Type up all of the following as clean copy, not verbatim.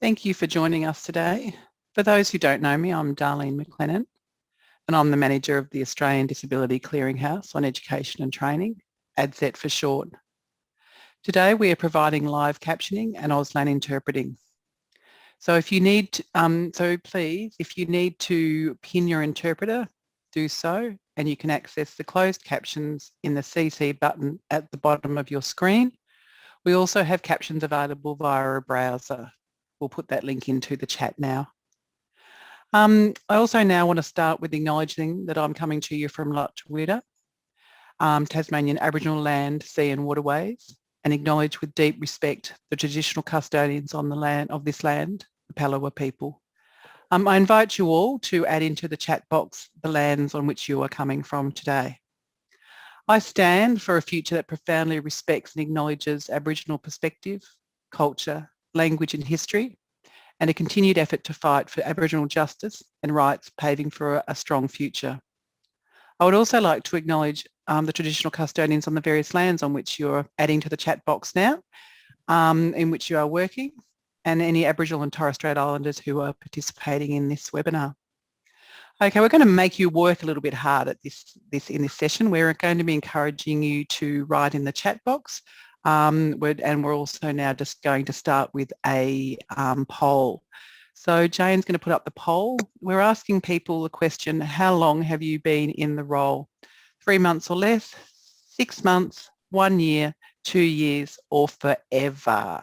Thank you for joining us today. For those who don't know me, I'm Darlene McLennan, and I'm the manager of the Australian Disability Clearinghouse on Education and Training, ADCET for short. Today we are providing live captioning and Auslan interpreting. So if you need, if you need to pin your interpreter, do so, and you can access the closed captions in the CC button at the bottom of your screen. We also have captions available via a browser. We'll put that link into the chat now. I also now want to start with acknowledging that I'm coming to you from Lutruwita, Tasmanian Aboriginal land, sea and waterways, and acknowledge with deep respect the traditional custodians on the land of this land, the Palawa people. I invite you all to add into the chat box the lands on which you are coming from today. I stand for a future that profoundly respects and acknowledges Aboriginal perspective, culture, language and history, and a continued effort to fight for Aboriginal justice and rights, paving for a strong future. I would also like to acknowledge the traditional custodians on the various lands on which you're adding to the chat box now, in which you are working, and any Aboriginal and Torres Strait Islanders who are participating in this webinar. Okay, we're going to make you work a little bit hard at in this session. We're going to be encouraging you to write in the chat box, and we're also now just going to start with a poll. So Jayne's going to put up the poll. We're asking people the question, how long have you been in the role? 3 months or less, 6 months, 1 year, 2 years, or forever?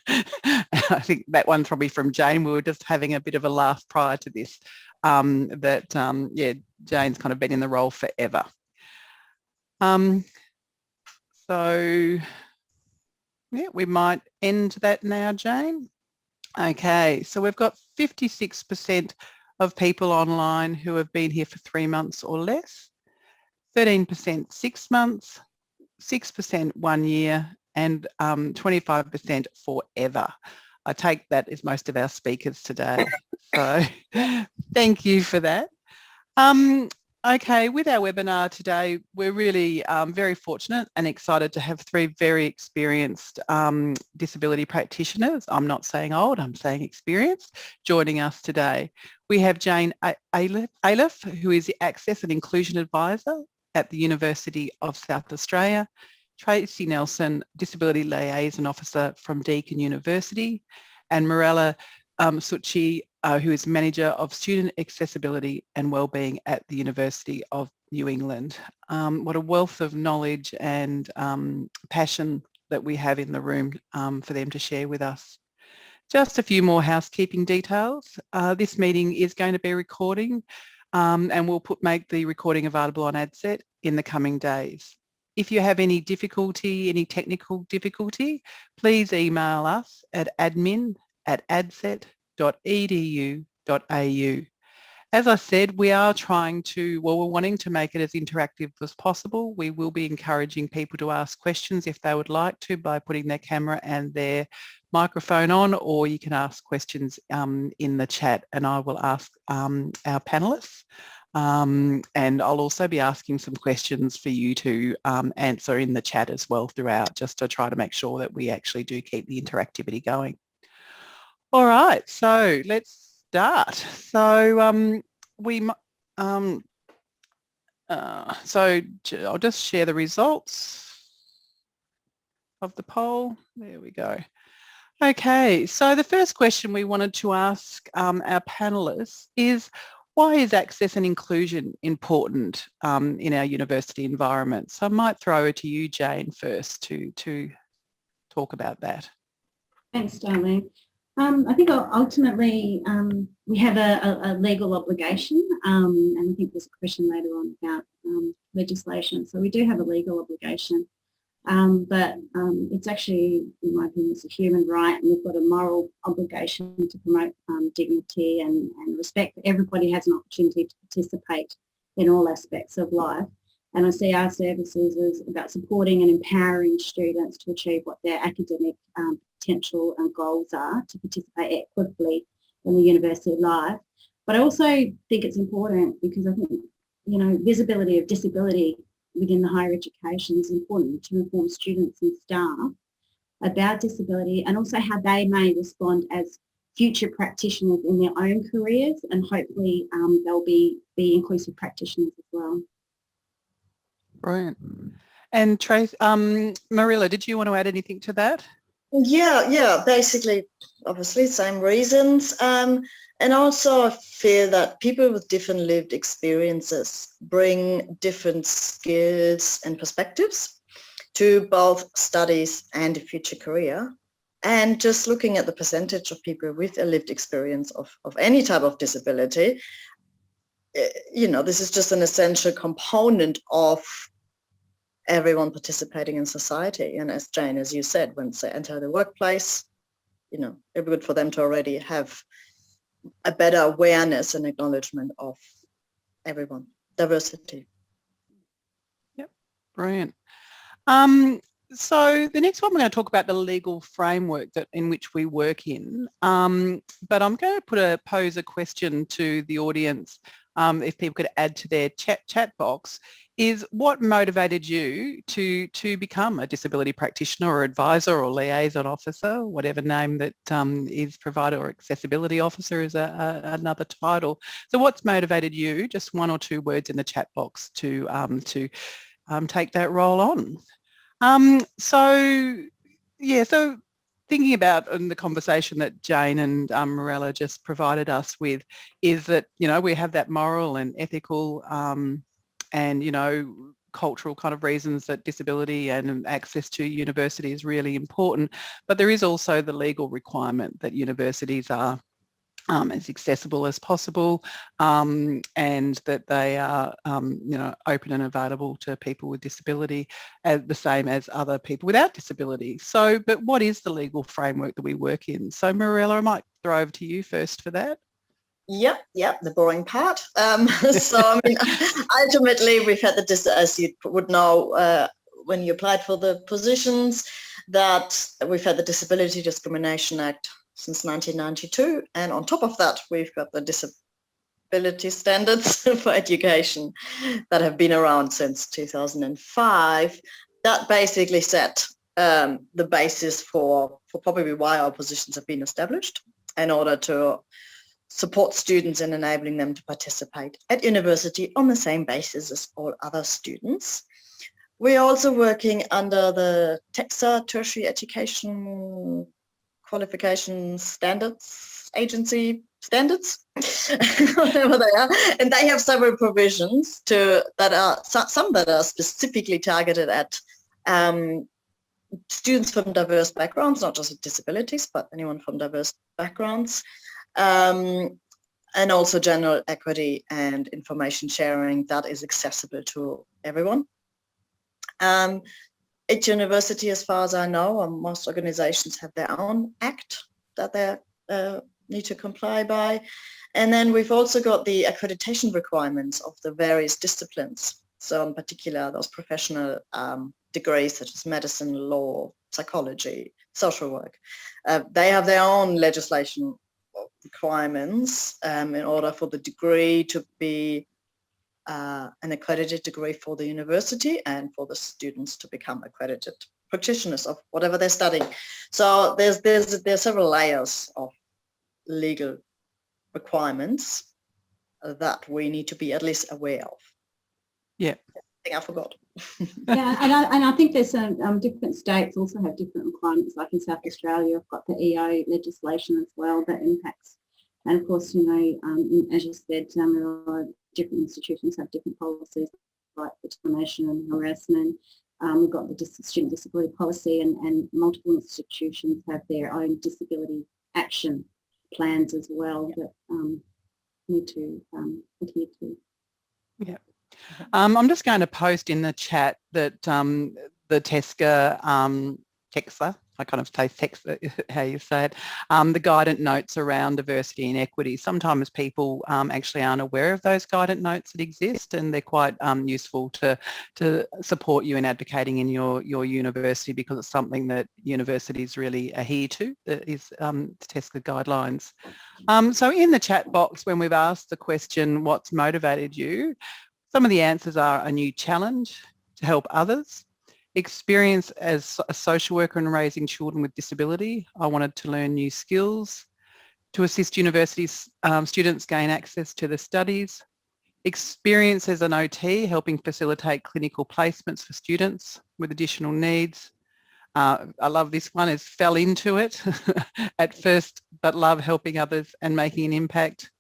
I think that one's probably from Jayne. We were just having a bit of a laugh prior to this, yeah, Jayne's kind of been in the role forever. So, yeah, we might end that now, Jayne. Okay, so we've got 56% of people online who have been here for 3 months or less, 13% 6 months, 6% 1 year, and 25% forever. I take that as most of our speakers today. So thank you for that. Okay, with our webinar today, we're really very fortunate and excited to have 3 very experienced disability practitioners. I'm not saying old, I'm saying experienced, joining us today. We have Jayne Ayliffe, who is the Access and Inclusion Advisor at the University of South Australia, Tracey Nelson, Disability Liaison Officer from Deakin University, and Mirela Suciu, who is Manager of Student Accessibility and Wellbeing at the University of New England. What a wealth of knowledge and passion that we have in the room for them to share with us. Just a few more housekeeping details. This meeting is going to be recording and we'll make the recording available on ADCET in the coming days. If you have any difficulty, any technical difficulty, please email us at admin@adcet.edu.au. As I said, we are we're wanting to make it as interactive as possible. We will be encouraging people to ask questions if they would like to by putting their camera and their microphone on, or you can ask questions in the chat and I will ask our panellists. And I'll also be asking some questions for you to answer in the chat as well throughout, just to try to make sure that we actually do keep the interactivity going. All right, so let's start. So I'll just share the results of the poll. There we go. Okay, so the first question we wanted to ask our panellists is, why is access and inclusion important in our university environment? So I might throw it to you, Jayne, first to talk about that. Thanks, Darlene. I think ultimately we have a legal obligation, and I think there's a question later on about legislation. So we do have a legal obligation, but it's actually, in my opinion, it's a human right, and we've got a moral obligation to promote dignity and respect. Everybody has an opportunity to participate in all aspects of life. And I see our services as about supporting and empowering students to achieve what their academic potential and goals are, to participate equitably in the university life. But I also think it's important because I think, you know, visibility of disability within the higher education is important to inform students and staff about disability, and also how they may respond as future practitioners in their own careers, and hopefully they'll be inclusive practitioners as well. Brilliant. And Trace, Mirela, did you want to add anything to that? Yeah, basically, obviously, same reasons. And also I feel that people with different lived experiences bring different skills and perspectives to both studies and a future career. And just looking at the percentage of people with a lived experience of any type of disability, this is just an essential component of everyone participating in society. And as Jayne, as you said, once they enter the workplace, it'd be good for them to already have a better awareness and acknowledgement of everyone, diversity. Yep, brilliant. So the next one, we're going to talk about the legal framework in which we work in. But I'm going to pose a question to the audience, if people could add to their chat box, is what motivated you to become a disability practitioner or advisor or liaison officer, whatever name that is provided, or accessibility officer is another title. So what's motivated you? Just one or two words in the chat box to take that role on. So thinking about the conversation that Jayne and Mirela just provided us with is that, we have that moral and ethical and, cultural kind of reasons that disability and access to university is really important. But there is also the legal requirement that universities are as accessible as possible, and that they are, open and available to people with disability as the same as other people without disability. So, but what is the legal framework that we work in? So, Mirela, I might throw over to you first for that. Yep, the boring part. So, ultimately, we've had as you would know, when you applied for the positions, that we've had the Disability Discrimination Act since 1992, and on top of that we've got the disability standards for education that have been around since 2005 that basically set the basis for probably why our positions have been established, in order to support students in enabling them to participate at university on the same basis as all other students. We're also working under the TEXA, Tertiary Education Qualification Standards Agency standards, whatever they are, and they have several provisions that are specifically targeted at students from diverse backgrounds, not just with disabilities, but anyone from diverse backgrounds, and also general equity and information sharing that is accessible to everyone. At university, as far as I know, most organizations have their own act that they need to comply by. And then we've also got the accreditation requirements of the various disciplines. So in particular, those professional degrees such as medicine, law, psychology, social work. They have their own legislation requirements in order for the degree to be an accredited degree for the university and for the students to become accredited practitioners of whatever they're studying. So there's several layers of legal requirements that we need to be at least aware of. Yeah. I think I forgot. Yeah, and I think there's different states also have different requirements. Like in South Australia, I've got the EO legislation as well that impacts. And of course, as you said, different institutions have different policies like discrimination and harassment. We've got the student disability policy, and multiple institutions have their own disability action plans as well that need to adhere to. Yeah. I'm just going to post in the chat that the TEXA, I kind of say TEXA, how you say it, the guidance notes around diversity and equity. Sometimes people actually aren't aware of those guidance notes that exist, and they're quite useful to support you in advocating in your university, because it's something that universities really adhere to, that is the TEXA guidelines. So in the chat box, when we've asked the question, what's motivated you? Some of the answers are a new challenge to help others, Experience as a social worker in raising children with disability. I wanted to learn new skills to assist university students gain access to the studies. Experience as an OT, helping facilitate clinical placements for students with additional needs. I love this one, is fell into it at first, but love helping others and making an impact.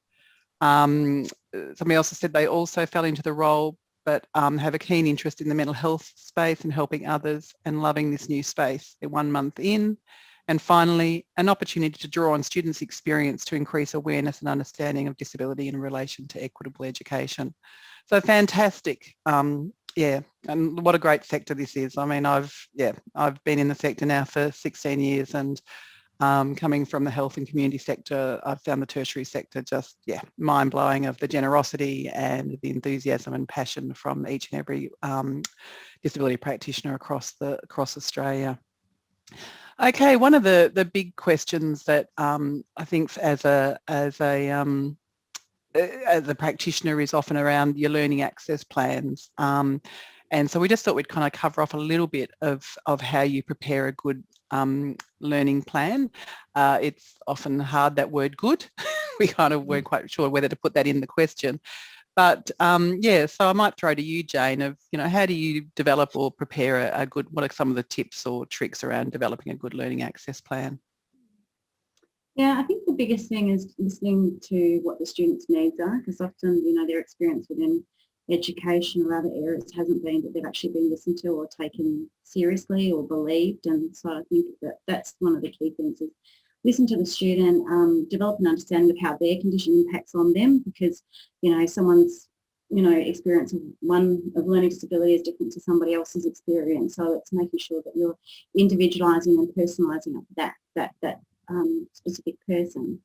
Somebody else has said they also fell into the role, but have a keen interest in the mental health space and helping others and loving this new space. They're 1 month in. And finally, an opportunity to draw on students' experience to increase awareness and understanding of disability in relation to equitable education. So fantastic. Yeah, and what a great sector this is. I mean, I've been in the sector now for 16 years, and coming from the health and community sector, I've found the tertiary sector just, mind-blowing of the generosity and the enthusiasm and passion from each and every disability practitioner across Australia. Okay, one of the big questions that I think as a practitioner is often around your learning access plans. And so we just thought we'd kind of cover off a little bit of how you prepare a good learning plan. It's often hard, that word good. We kind of weren't quite sure whether to put that in the question. But so I might throw to you, Jayne, of, how do you develop or prepare a good, what are some of the tips or tricks around developing a good learning access plan? Yeah, I think the biggest thing is listening to what the students' needs are, because often, their experience within education or other areas hasn't been that they've actually been listened to or taken seriously or believed. And so I think that's one of the key things is listen to the student, develop an understanding of how their condition impacts on them, because, someone's, experience of learning disability is different to somebody else's experience. So it's making sure that you're individualising and personalising that specific person.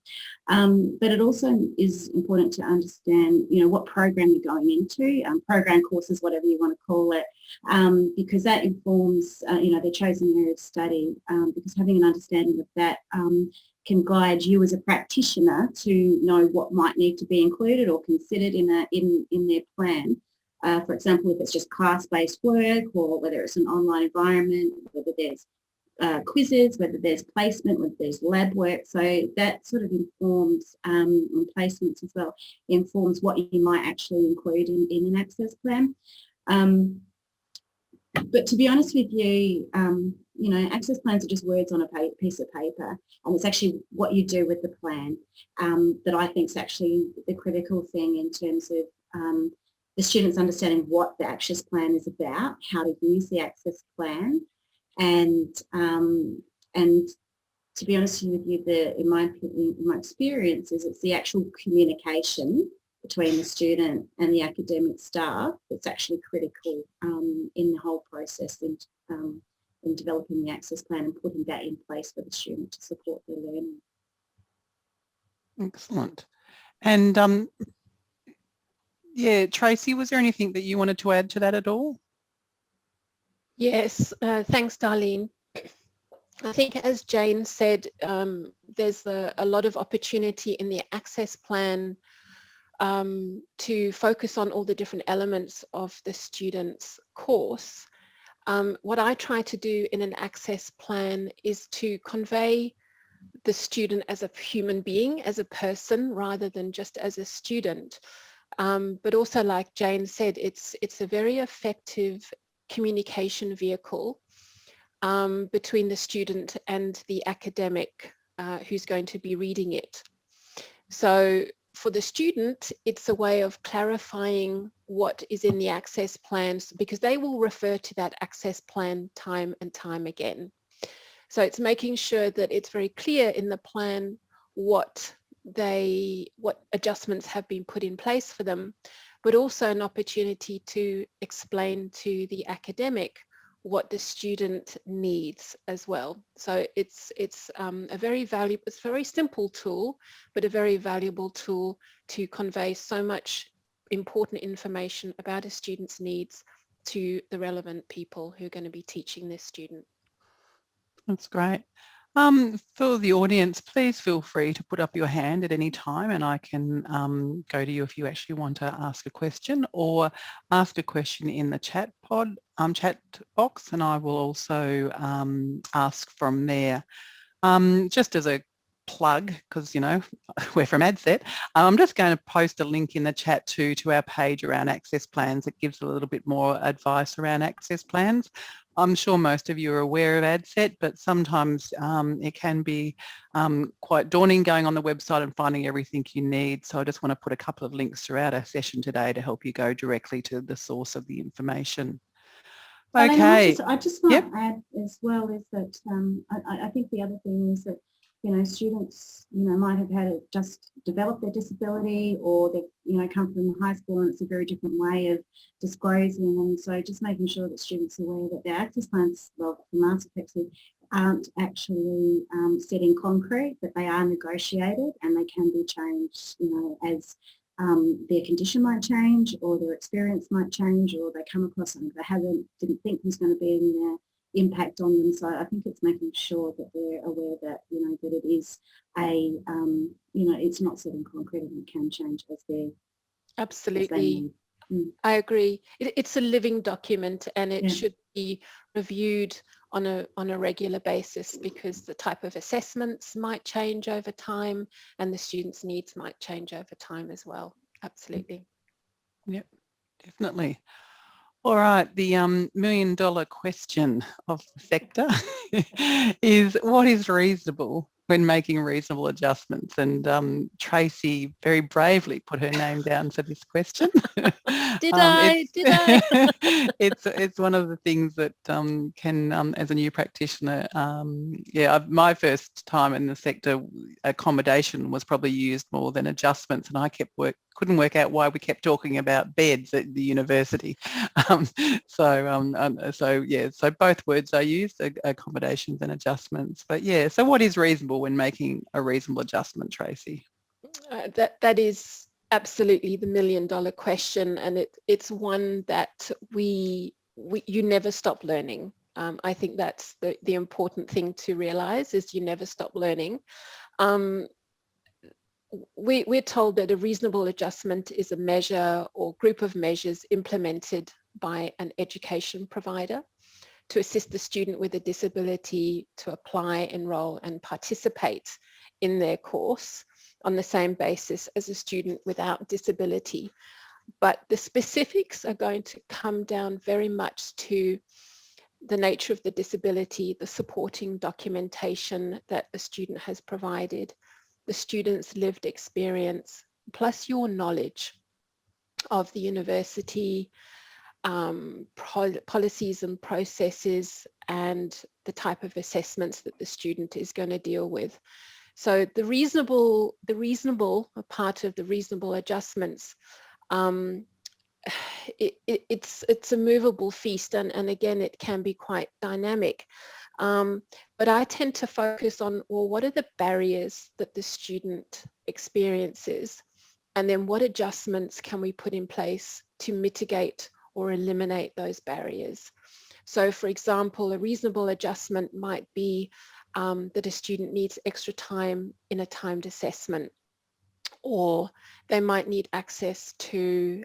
But it also is important to understand, what program you're going into, program courses, whatever you want to call it, because that informs, their chosen area of study, because having an understanding of that can guide you as a practitioner to know what might need to be included or considered in their plan. For example, if it's just class-based work, or whether it's an online environment, whether there's quizzes, whether there's placement, whether there's lab work. So that sort of informs, and placements as well, informs what you might actually include in an access plan. But to be honest with you, access plans are just words on a piece of paper, and it's actually what you do with the plan that I think is actually the critical thing in terms of the students understanding what the access plan is about, how to use the access plan, and to be honest with you, in my experience, is it's the actual communication between the student and the academic staff that's actually critical in the whole process in developing the access plan and putting that in place for the student to support their learning. Excellent. And Tracey, was there anything that you wanted to add to that at all? Yes, thanks, Darlene. I think, as Jayne said, there's a lot of opportunity in the access plan to focus on all the different elements of the student's course. What I try to do in an access plan is to convey the student as a human being, as a person, rather than just as a student. But also, like Jayne said, it's a very effective communication vehicle between the student and the academic who's going to be reading it. So for the student, it's a way of clarifying what is in the access plans, because they will refer to that access plan time and time again. So it's making sure that it's very clear in the plan what adjustments have been put in place for them, but also an opportunity to explain to the academic what the student needs as well. So it's a very valuable, it's a very simple tool, but a very valuable tool to convey so much important information about a student's needs to the relevant people who are going to be teaching this student. That's great. For the audience, please feel free to put up your hand at any time and I can go to you if you actually want to ask a question, or ask a question in the chat box, and I will also ask from there. Just as a plug, because you know we're from ADCET, I'm just going to post a link in the chat to our page around access plans. It gives a little bit more advice around access plans. I'm sure most of you are aware of ADCET, but sometimes it can be quite daunting going on the website and finding everything you need. So I just want to put a couple of links throughout our session today to help you go directly to the source of the information. Okay. I just want to add as well is that I think the other thing is that, you know, students, you know, might have had just developed their disability, or they, you know, come from high school and it's a very different way of disclosing, and so just making sure that students are aware that their access plans, well, from our perspective, aren't actually set in concrete, but they are negotiated and they can be changed, you know, as their condition might change, or their experience might change, or they come across something they didn't think was going to be in their impact on them. So I think it's making sure that they're aware that, you know, that it is a, you know, it's not set in concrete and it can change as they're. Absolutely. I agree. It's a living document, and it should be reviewed on a regular basis, because the type of assessments might change over time and the students' needs might change over time as well. Absolutely. Yep, definitely. All right, the $1 million question of the sector is, what is reasonable when making reasonable adjustments? And Tracey very bravely put her name down for this question. Did I? It's one of the things that can, as a new practitioner, my first time in the sector, accommodation was probably used more than adjustments, and I couldn't work out why we kept talking about beds at the university. So both words are used, accommodations and adjustments. But yeah, so what is reasonable when making a reasonable adjustment, Tracey? That is absolutely the $1 million question, and it's one that you never stop learning. I think that's the important thing to realize, is you never stop learning. We're told that a reasonable adjustment is a measure or group of measures implemented by an education provider to assist the student with a disability to apply, enroll and participate in their course on the same basis as a student without disability. But the specifics are going to come down very much to the nature of the disability, the supporting documentation that the student has provided, the student's lived experience, plus your knowledge of the university, policies and processes, and the type of assessments that the student is going to deal with. So the reasonable part of the reasonable adjustments, it's a movable feast, and again, it can be quite dynamic. But I tend to focus on, well, what are the barriers that the student experiences, and then what adjustments can we put in place to mitigate or eliminate those barriers? So for example, a reasonable adjustment might be that a student needs extra time in a timed assessment, or they might need access to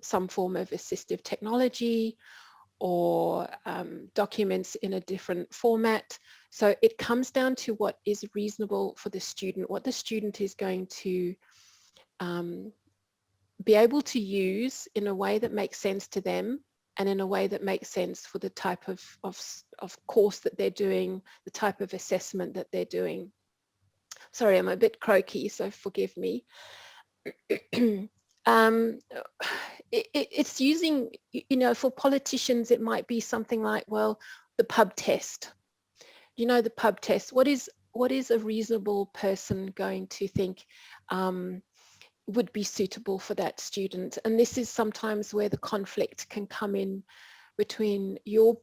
some form of assistive technology, or documents in a different format. So it comes down to what is reasonable for the student, what the student is going to be able to use in a way that makes sense to them, and in a way that makes sense for the type of course that they're doing, the type of assessment that they're doing. Sorry, I'm a bit croaky, so forgive me. It's using, you know, for politicians, it might be something like, well, the pub test. You know, the pub test, what is a reasonable person going to think would be suitable for that student? And this is sometimes where the conflict can come in between your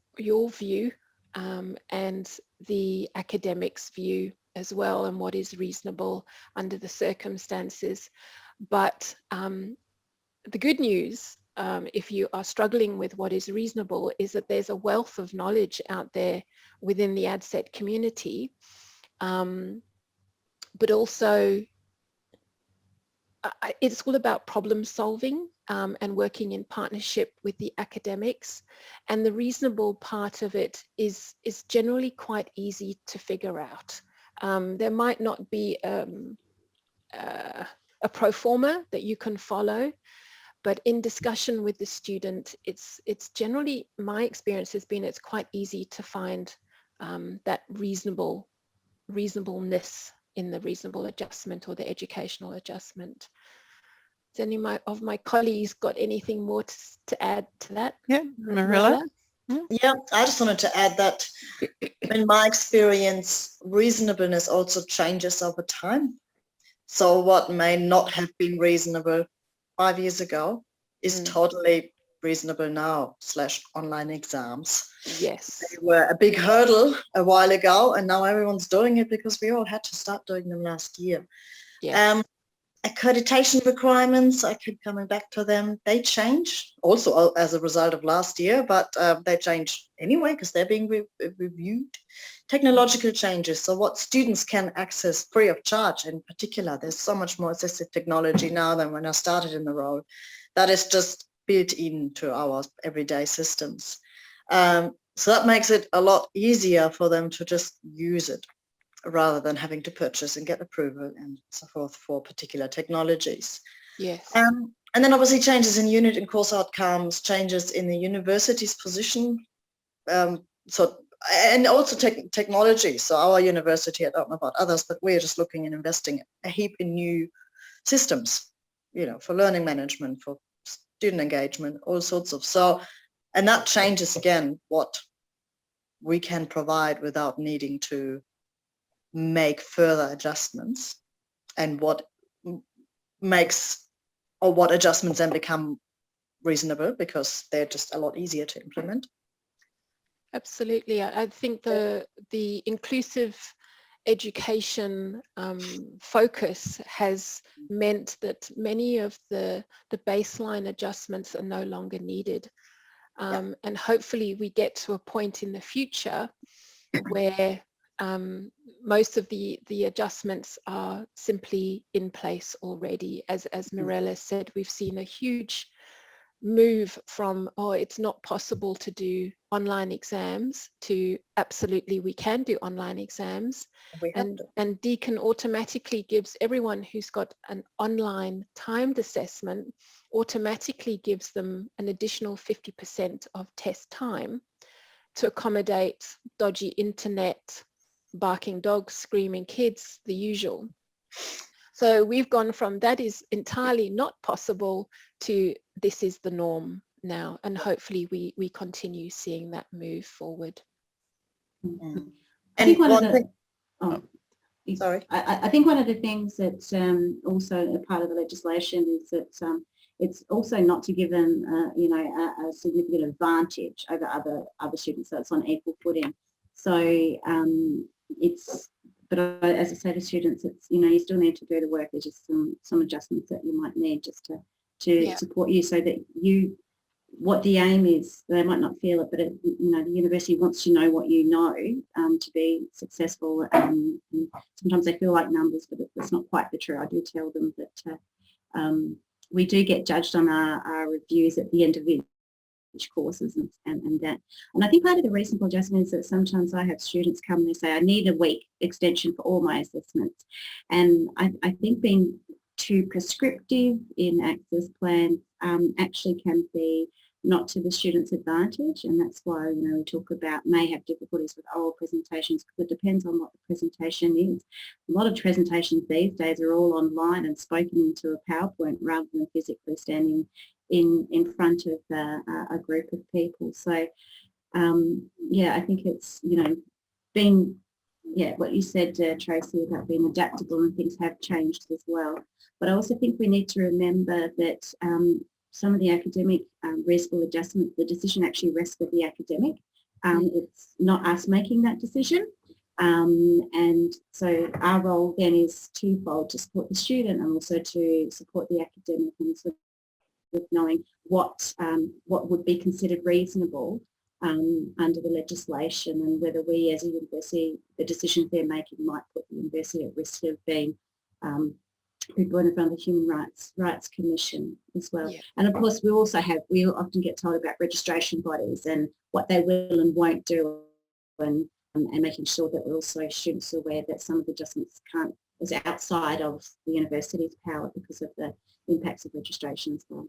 view and the academics' view as well, and what is reasonable under the circumstances. But the good news if you are struggling with what is reasonable, is that there's a wealth of knowledge out there within the ADCET community, but also it's all about problem solving and working in partnership with the academics, and the reasonable part of it is generally quite easy to figure out. There might not be a pro forma that you can follow, but in discussion with the student, it's generally, my experience has been, it's quite easy to find that reasonableness in the reasonable adjustment or the educational adjustment. Has any of my colleagues got anything more to add to that? Yeah, Mirela? Yeah, I just wanted to add that in my experience, reasonableness also changes over time. So what may not have been reasonable 5 years ago is totally reasonable now / online exams. Yes. They were a big hurdle a while ago, and now everyone's doing it because we all had to start doing them last year. Yes. Accreditation requirements, I keep coming back to them, they change also as a result of last year, but they change anyway because they're being reviewed. Technological changes, so what students can access free of charge in particular. There's so much more assistive technology now than when I started in the role. That is just built into our everyday systems. So that makes it a lot easier for them to just use it, rather than having to purchase and get approval and so forth for particular technologies. Yes. And then obviously changes in unit and course outcomes, changes in the university's position, and also technology. So our university, I don't know about others, but we're just looking and investing a heap in new systems, for learning management, for student engagement, all sorts of. So, and that changes again what we can provide without needing to make further adjustments, and what adjustments then become reasonable because they're just a lot easier to implement. Absolutely. I think the inclusive education focus has meant that many of the baseline adjustments are no longer needed. And hopefully we get to a point in the future where most of the adjustments are simply in place already. As Mirela said, we've seen a huge move from, it's not possible to do online exams, to absolutely we can do online exams. And Deakin automatically gives everyone who's got an online timed assessment, automatically gives them an additional 50% of test time to accommodate dodgy internet, barking dogs, screaming kids, the usual. So we've gone from that is entirely not possible to this is the norm now, and hopefully we continue seeing that move forward. I And think one of thing, sorry. I think one of the things that's also a part of the legislation is that it's also not to give them a significant advantage over other students, so it's on equal footing. So but as I say to students, it's you still need to do the work. There's just some adjustments that you might need just to support you, so that what the aim is, they might not feel it, but the university wants to know what you know to be successful. Sometimes they feel like numbers, but that's not quite the truth. I do tell them that we do get judged on our reviews at the end of each courses and that. And I think part of the reasonable adjustment is that sometimes I have students come and they say, I need a week extension for all my assessments. And I think being too prescriptive in access plans actually can be not to the student's advantage, and that's why we talk about may have difficulties with oral presentations, because it depends on what the presentation is. A lot of presentations these days are all online and spoken into a PowerPoint rather than physically standing in front of a group of people. So I think it's being what you said, Tracey, about being adaptable, and things have changed as well. But I also think we need to remember that some of the academic reasonable adjustments, the decision actually rests with the academic. It's not us making that decision. And so our role then is twofold: to support the student and also to support the academic and with knowing what would be considered reasonable under the legislation, and whether we as a university, the decisions they're making might put the university at risk of being brought in front of the Human Rights Commission as well. Yeah. And of course, we often get told about registration bodies and what they will and won't do, and making sure that we're also students are aware that some of the adjustments is outside of the university's power because of the impacts of registration as well.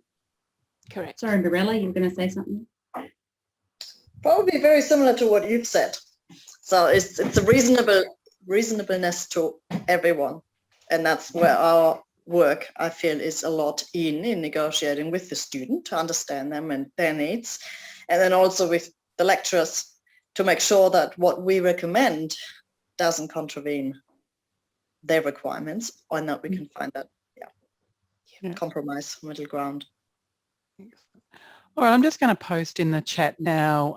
Correct. Sorry, Mirela, you were going to say something? Probably very similar to what you've said. So it's a reasonableness to everyone. And that's where our work, I feel, is a lot in negotiating with the student to understand them and their needs. And then also with the lecturers to make sure that what we recommend doesn't contravene their requirements, or that we can find that compromise, middle ground. All right, I'm just going to post in the chat now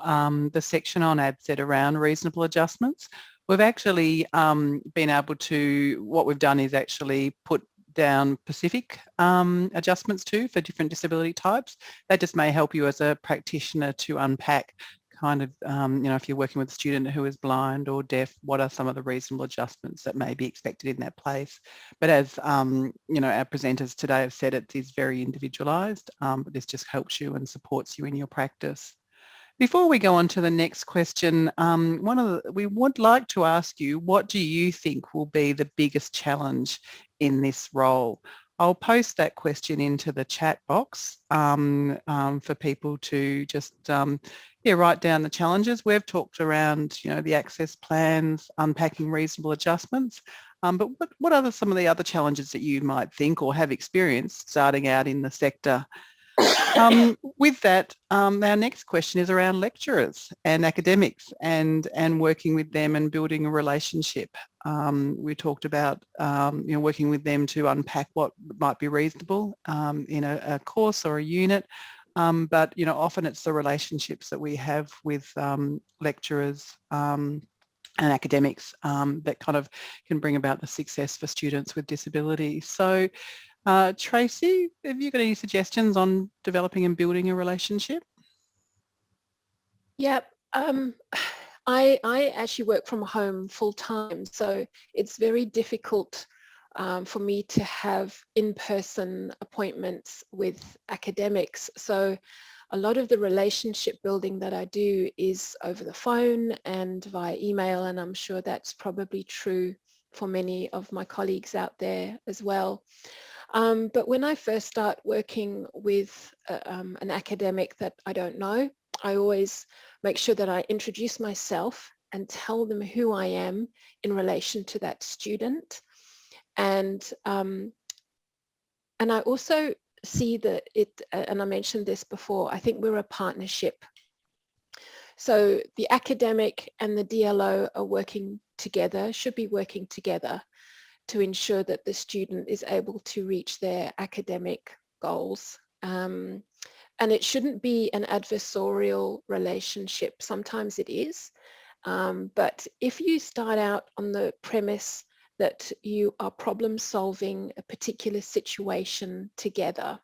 the section on ADCET around reasonable adjustments. We've actually been able to, what we've done is actually put down specific adjustments too for different disability types. That just may help you as a practitioner to unpack kind of, if you're working with a student who is blind or deaf, what are some of the reasonable adjustments that may be expected in that place. But as, our presenters today have said, it is very individualised, but this just helps you and supports you in your practice. Before we go on to the next question, we would like to ask you, what do you think will be the biggest challenge in this role? I'll post that question into the chat box for people to just write down the challenges. We've talked around, the access plans, unpacking reasonable adjustments. But what are some of the other challenges that you might think or have experienced starting out in the sector? With that, our next question is around lecturers and academics and working with them and building a relationship. We talked about working with them to unpack what might be reasonable in a course or a unit, but often it's the relationships that we have with lecturers and academics that kind of can bring about the success for students with disabilities. So Tracey, have you got any suggestions on developing and building a relationship? Yep. I actually work from home full time, so it's very difficult for me to have in-person appointments with academics. So a lot of the relationship building that I do is over the phone and via email, and I'm sure that's probably true for many of my colleagues out there as well. But when I first start working with an academic that I don't know, I always make sure that I introduce myself and tell them who I am in relation to that student. And I also see that and I mentioned this before, I think we're a partnership. So the academic and the DLO are working together, should be working together to ensure that the student is able to reach their academic goals. And it shouldn't be an adversarial relationship. Sometimes it is. But if you start out on the premise that you are problem solving a particular situation together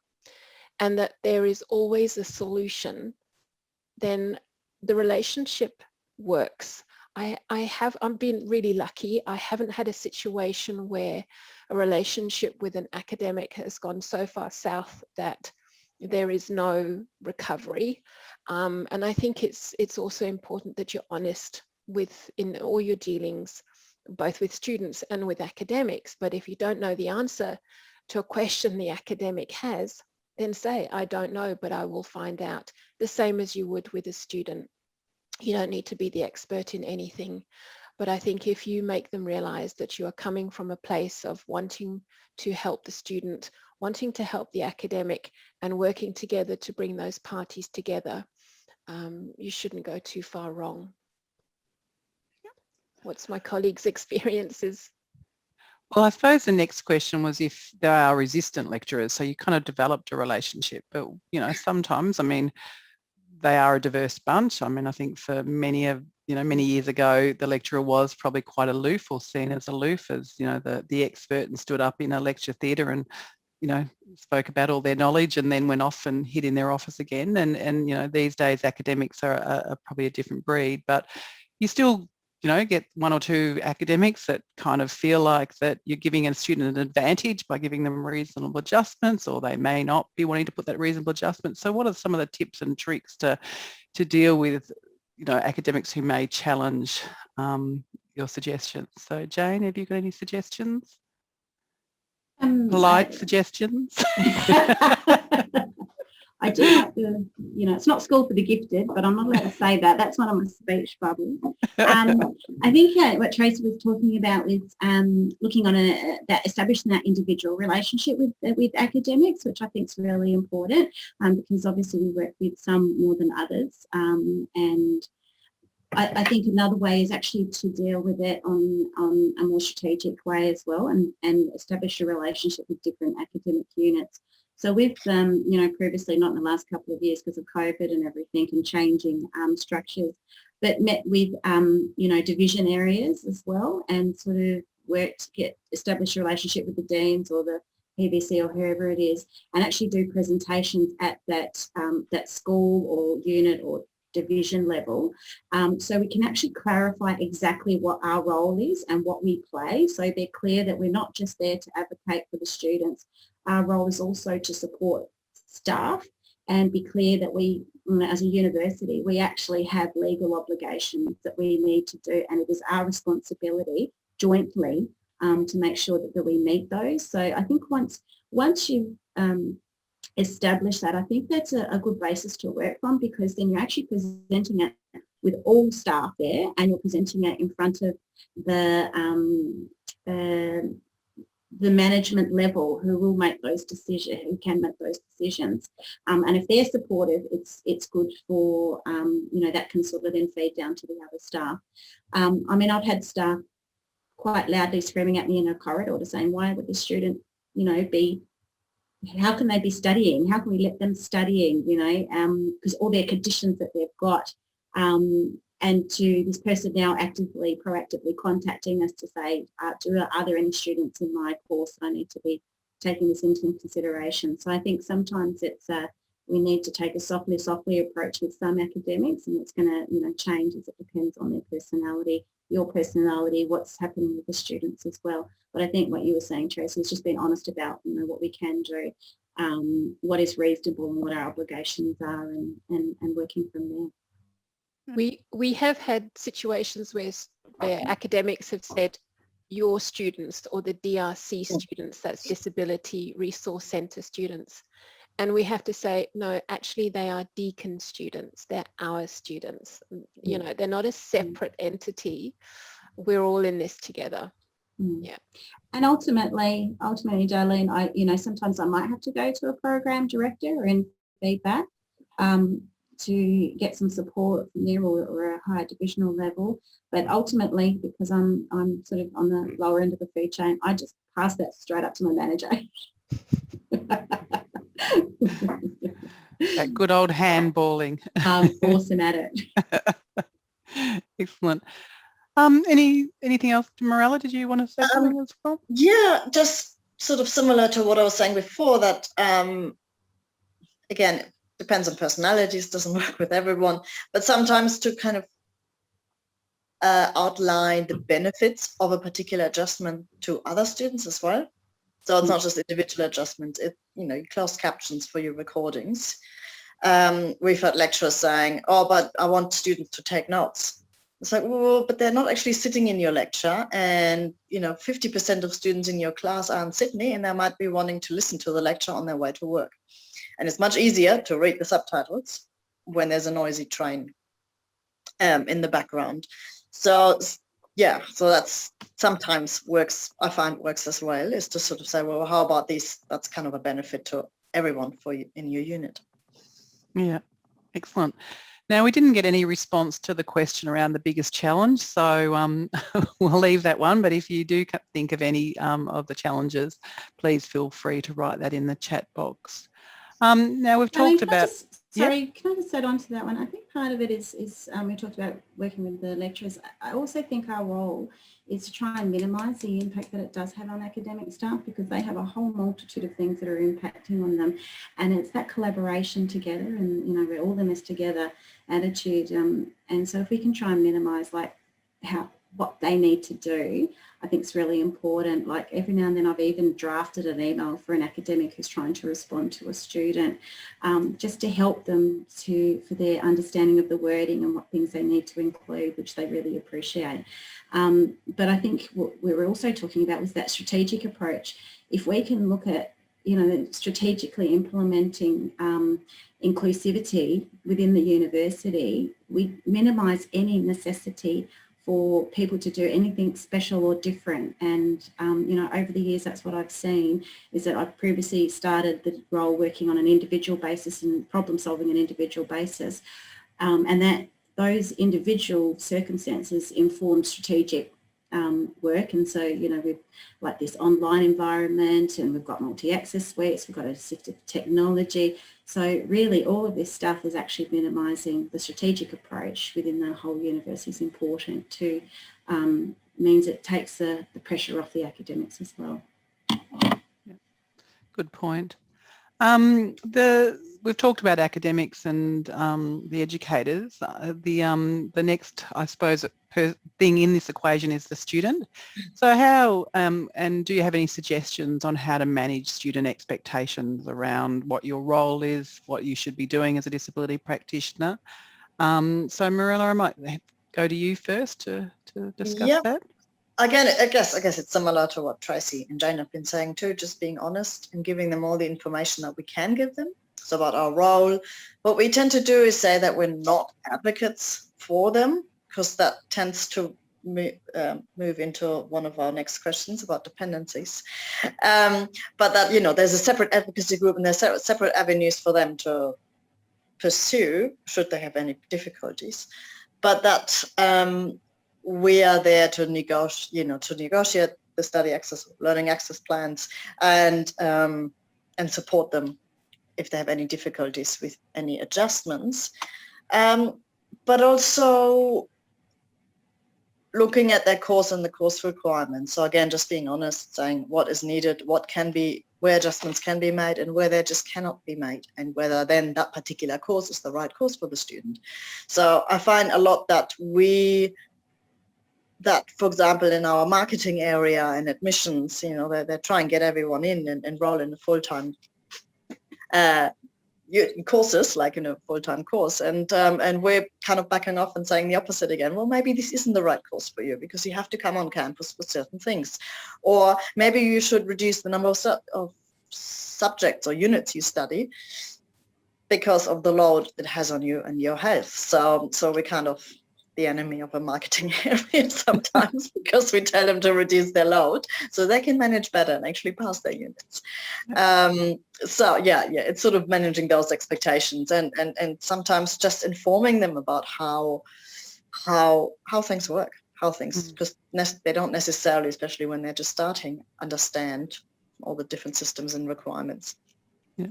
and that there is always a solution, then the relationship works. I'm been really lucky. I haven't had a situation where a relationship with an academic has gone so far south that there is no recovery. And I think it's also important that you're honest in all your dealings, both with students and with academics. But if you don't know the answer to a question the academic has, then say, I don't know, but I will find out. The same as you would with a student. You don't need to be the expert in anything. But I think if you make them realize that you are coming from a place of wanting to help the student, wanting to help the academic, and working together to bring those parties together, you shouldn't go too far wrong. What's my colleagues' experiences? Well, I suppose the next question was if there are resistant lecturers, so you kind of developed a relationship, but sometimes, they are a diverse bunch. I think for many years ago, the lecturer was probably quite aloof or seen as aloof as, the expert and stood up in a lecture theatre and spoke about all their knowledge and then went off and hid in their office again. And these days academics are probably a different breed, but you still, get one or two academics that kind of feel like that you're giving a student an advantage by giving them reasonable adjustments, or they may not be wanting to put that reasonable adjustment. So what are some of the tips and tricks to deal with, academics who may challenge your suggestions? So Jayne, have you got any suggestions? Polite suggestions? I do like the, it's not school for the gifted, but I'm not allowed to say that. That's one of my speech bubbles. I think what Tracey was talking about is looking on establishing that individual relationship with academics, which I think is really important because obviously we work with some more than others. And I think another way is actually to deal with it on a more strategic way as well, and establish a relationship with different academic units. So we've, previously, not in the last couple of years because of COVID and everything and changing structures, but met with, division areas as well, and sort of worked to establish a relationship with the deans or the PVC or whoever it is, and actually do presentations at that school or unit or division level, so we can actually clarify exactly what our role is and what we play, so they're clear that we're not just there to advocate for the students. Our role is also to support staff and be clear that we, as a university, we actually have legal obligations that we need to do, and it is our responsibility jointly to make sure that we meet those. So I think once you establish that, I think that's a good basis to work from, because then you're actually presenting it with all staff there, and you're presenting it in front of the management level who will make those decisions, who can make those decisions. And if they're supportive, it's good for, that can sort of then feed down to the other staff. I've had staff quite loudly screaming at me in a corridor to saying, why would the student, how can they be studying? How can we let them studying, because all their conditions that they've got, and to this person now proactively contacting us to say, are there any students in my course that I need to be taking this into consideration? So I think sometimes it's we need to take a softly approach with some academics, and it's going to change as it depends on their personality, your personality, what's happening with the students as well. But I think what you were saying, Tracey, is just being honest about what we can do, what is reasonable and what our obligations are, and working from there. We have had situations where academics have said your students, or the DRC students, that's Disability Resource Centre students, and we have to say, no, actually they are Deakin students, they're our students. They're not a separate entity. We're all in this together. Yeah. And ultimately, Darlene, sometimes I might have to go to a program director and feedback to get some support from there, or a higher divisional level. But ultimately, because I'm sort of on the lower end of the food chain, I just pass that straight up to my manager. That good old handballing. Awesome at it. Excellent. Anything else, Mirela? Did you want to say something as well? Yeah, just sort of similar to what I was saying before, that again, depends on personalities, doesn't work with everyone, but sometimes to kind of outline the benefits of a particular adjustment to other students as well. So it's not just individual adjustments, you close captions for your recordings. We've had lecturers saying, oh, but I want students to take notes. It's like, well, but they're not actually sitting in your lecture, and 50% of students in your class are in Sydney, and they might be wanting to listen to the lecture on their way to work. And it's much easier to read the subtitles when there's a noisy train in the background. So yeah, so that's sometimes works, I find works as well, is to sort of say, well, how about this? That's kind of a benefit to everyone for you in your unit. Yeah, excellent. Now, we didn't get any response to the question around the biggest challenge, so we'll leave that one. But if you do think of any of the challenges, please feel free to write that in the chat box. Now, we've talked about... Sorry, can I just add on to that one? I think part of it is we talked about working with the lecturers. I also think our role is to try and minimise the impact that it does have on academic staff, because they have a whole multitude of things that are impacting on them, and it's that collaboration together, and we're all in this together attitude. And so if we can try and minimise what they need to do, I think it's really important. Like every now and then I've even drafted an email for an academic who's trying to respond to a student, just to help them for their understanding of the wording and what things they need to include, which they really appreciate. But I think what we were also talking about was that strategic approach. If we can look at, strategically implementing inclusivity within the university, we minimise any necessity for people to do anything special or different. And, over the years, that's what I've seen, is that I've previously started the role working on an individual basis and problem solving an individual basis. And that those individual circumstances inform strategic work. And so, we've like this online environment, and we've got multi-access suites, we've got assistive technology. So really all of this stuff is actually minimising the strategic approach within the whole university is important to, means it takes the pressure off the academics as well. Good point. We've talked about academics and the educators. The next, I suppose, thing in this equation is the student. So how, and do you have any suggestions on how to manage student expectations around what your role is, what you should be doing as a disability practitioner? So Mirela, I might go to you first to discuss that. Again, I guess it's similar to what Tracey and Jayne have been saying too, just being honest and giving them all the information that we can give them. So about our role, what we tend to do is say that we're not advocates for them, because that tends to move into one of our next questions about dependencies. But that, there's a separate advocacy group and there's separate avenues for them to pursue should they have any difficulties. But that we are there to negotiate the study access, learning access plans, and support them if they have any difficulties with any adjustments. But also looking at their course and the course requirements. So again, just being honest, saying what is needed, where adjustments can be made and where they just cannot be made, and whether then that particular course is the right course for the student. So I find a lot that for example, in our marketing area and admissions, they try and get everyone in and enroll in a full-time courses, like in a full-time course, and we're kind of backing off and saying the opposite again. Well, maybe this isn't the right course for you because you have to come on campus for certain things, or maybe you should reduce the number of subjects or units you study because of the load it has on you and your health. So we're kind of the enemy of a marketing area sometimes because we tell them to reduce their load so they can manage better and actually pass their units. So it's sort of managing those expectations and sometimes just informing them about how things work, because they don't necessarily, especially when they're just starting, understand all the different systems and requirements. Yeah.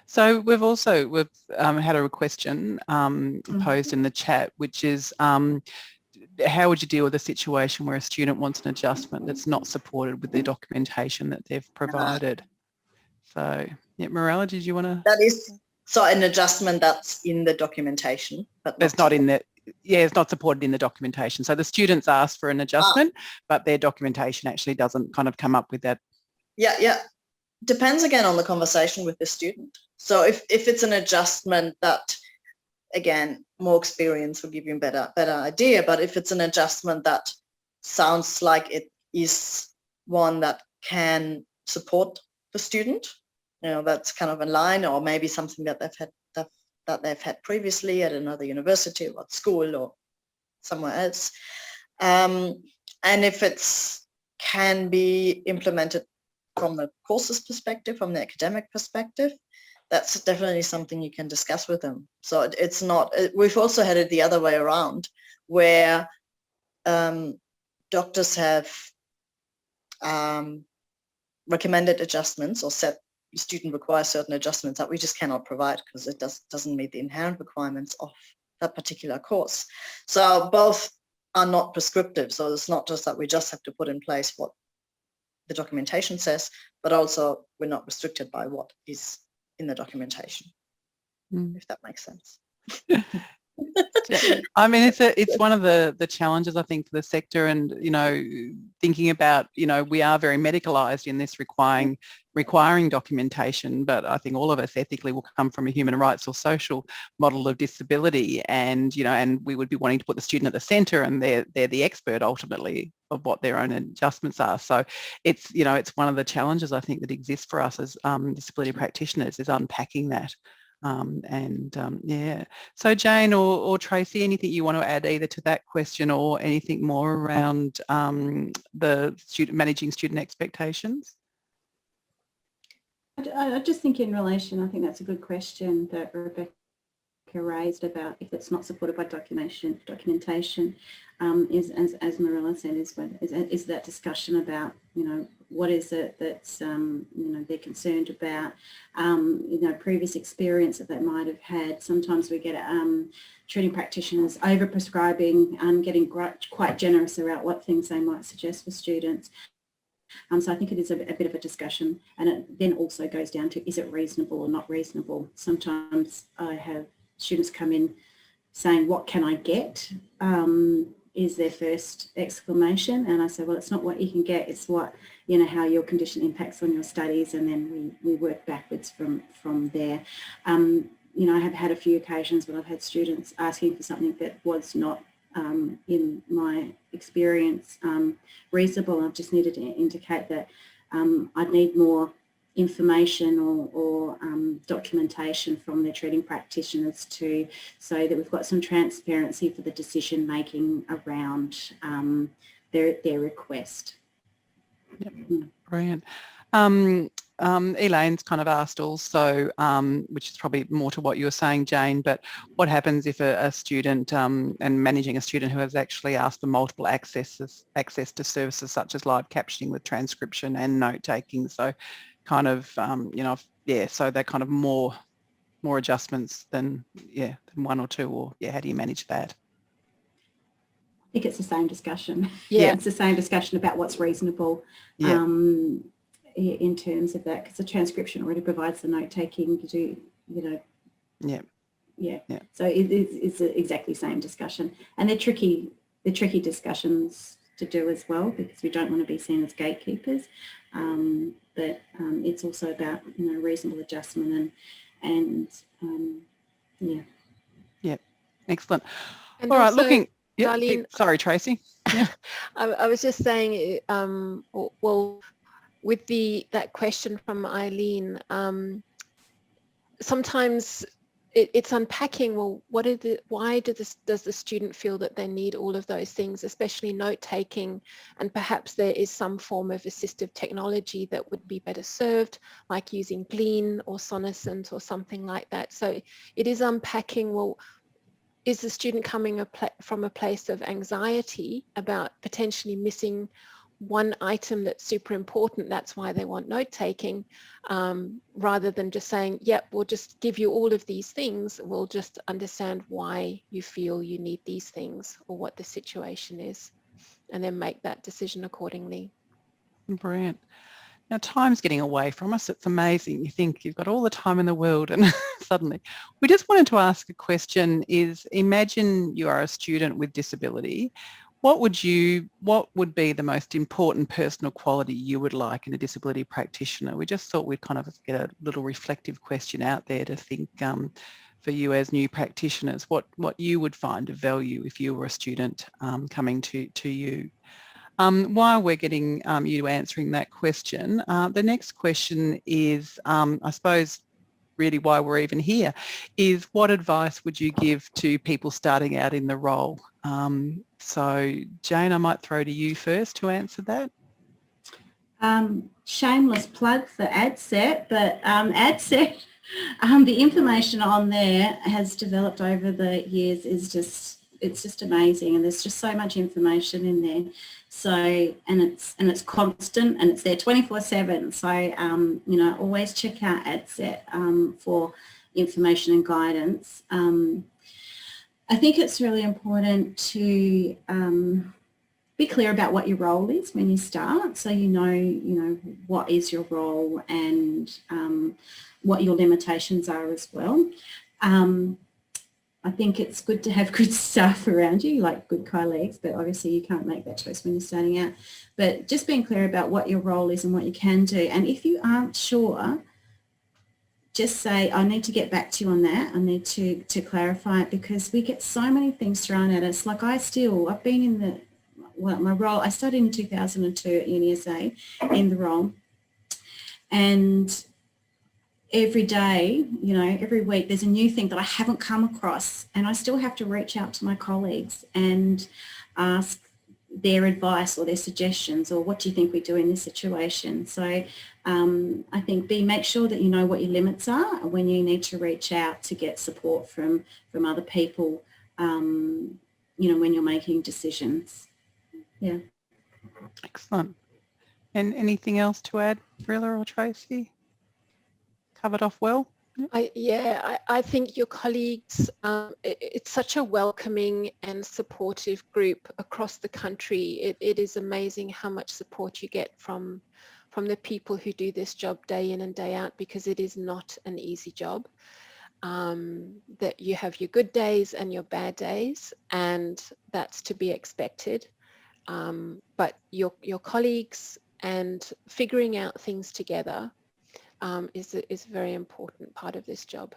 So we've had a question posed in the chat, which is how would you deal with a situation where a student wants an adjustment that's not supported with the documentation that they've provided? So, Mirela, did you want to? That is, so an adjustment that's in the documentation, but it's not in the. Yeah, it's not supported in the documentation. So the students ask for an adjustment, but their documentation actually doesn't kind of come up with that. Yeah. Depends again on the conversation with the student. So if it's an adjustment that, again, more experience will give you a better idea, but if it's an adjustment that sounds like it is one that can support the student, that's kind of in line, or maybe something that they've had previously at another university or at school or somewhere else, and if it's can be implemented from the course's perspective, from the academic perspective, that's definitely something you can discuss with them. So it's not, we've also had it the other way around, where doctors have recommended adjustments or set student requires certain adjustments that we just cannot provide because it doesn't meet the inherent requirements of that particular course. So both are not prescriptive. So it's not just that we just have to put in place what the documentation says, but also we're not restricted by what is in the documentation, if that makes sense. I mean, it's one of the challenges, I think, for the sector, and, you know, thinking about, you know, we are very medicalised in this requiring documentation, but I think all of us ethically will come from a human rights or social model of disability, and, you know, and we would be wanting to put the student at the centre, and they're the expert ultimately of what their own adjustments are. So it's, you know, it's one of the challenges I think that exists for us as disability practitioners, is unpacking that. Yeah. So Jayne or Tracey, anything you want to add either to that question or anything more around managing student expectations? I just think in relation, I think that's a good question that Rebecca raised about if it's not supported by documentation, is, as Mirela said, is that discussion about, you know, what is it that's, you know, they're concerned about, you know, previous experience that they might have had. Sometimes we get treating practitioners over-prescribing, getting quite generous about what things they might suggest for students. So I think it is a bit of a discussion, and it then also goes down to, is it reasonable or not reasonable? Sometimes I have students come in saying, what can I get? Is their first exclamation, and I say, well, it's not what you can get, it's what, you know, how your condition impacts on your studies, and then we work backwards from there. You know, I have had a few occasions when I've had students asking for something that was not, in my experience, reasonable. I've just needed to indicate that I'd need more information or documentation from their treating practitioners so that we've got some transparency for the decision making around their request. Yep. Brilliant. Elaine's kind of asked also, which is probably more to what you were saying, Jayne, but what happens if a student, and managing a student who has actually asked for multiple access to services such as live captioning with transcription and note taking? So kind of, you know, yeah, so they're kind of more adjustments than one or two, or how do you manage that? I think it's the same discussion. Yeah, it's the same discussion about what's reasonable. Yeah. In terms of that, because the transcription already provides the note taking to do, you know. Yeah. So it's exactly the same discussion, and they're tricky discussions to do as well, because we don't want to be seen as gatekeepers, but it's also about, you know, reasonable adjustment and Yeah. Excellent. and all right, also, looking. Yeah, Darlene, sorry, Tracey. Yeah. I was just saying, well, with that question from Eileen, sometimes it's unpacking, well, why does the student feel that they need all of those things, especially note taking, and perhaps there is some form of assistive technology that would be better served, like using Glean or Sonocent or something like that. So it is unpacking, well, is the student coming from a place of anxiety about potentially missing one item that's super important, that's why they want note taking, rather than just saying, yep, we'll just give you all of these things, we'll just understand why you feel you need these things or what the situation is, and then make that decision accordingly. Brilliant. Now, time's getting away from us. It's amazing. You think you've got all the time in the world, and suddenly. We just wanted to ask a question, is imagine you are a student with disability. What would be the most important personal quality you would like in a disability practitioner? We just thought we'd kind of get a little reflective question out there to think for you as new practitioners, what you would find of value if you were a student coming to you. While we're getting you answering that question, the next question is, I suppose, really why we're even here, is what advice would you give to people starting out in the role? So, Jayne, I might throw to you first to answer that. Shameless plug for ADCET, but ADCET, the information on there has developed over the years is just it's just amazing, and there's just so much information in there. So and it's constant, and it's there 24/7. So you know, always check out ADCET for information and guidance. I think it's really important to be clear about what your role is when you start, so you know what is your role and what your limitations are as well. I think it's good to have good staff around you, like good colleagues, but obviously you can't make that choice when you're starting out. But just being clear about what your role is and what you can do. And if you aren't sure, just say, I need to get back to you on that. I need to clarify it, because we get so many things thrown at us. Like I've been in my role, I started in 2002 at Uni SA in the role, and every day, you know, every week there's a new thing that I haven't come across, and I still have to reach out to my colleagues and ask their advice or their suggestions, or what do you think we do in this situation? So I think make sure that you know what your limits are when you need to reach out to get support from other people, you know, when you're making decisions. Yeah. Excellent. And anything else to add, Mirela or Tracey? Covered off well? I think your colleagues, it's such a welcoming and supportive group across the country. It is amazing how much support you get from the people who do this job day in and day out, because it is not an easy job. That you have your good days and your bad days, and that's to be expected. But your colleagues and figuring out things together is a very important part of this job.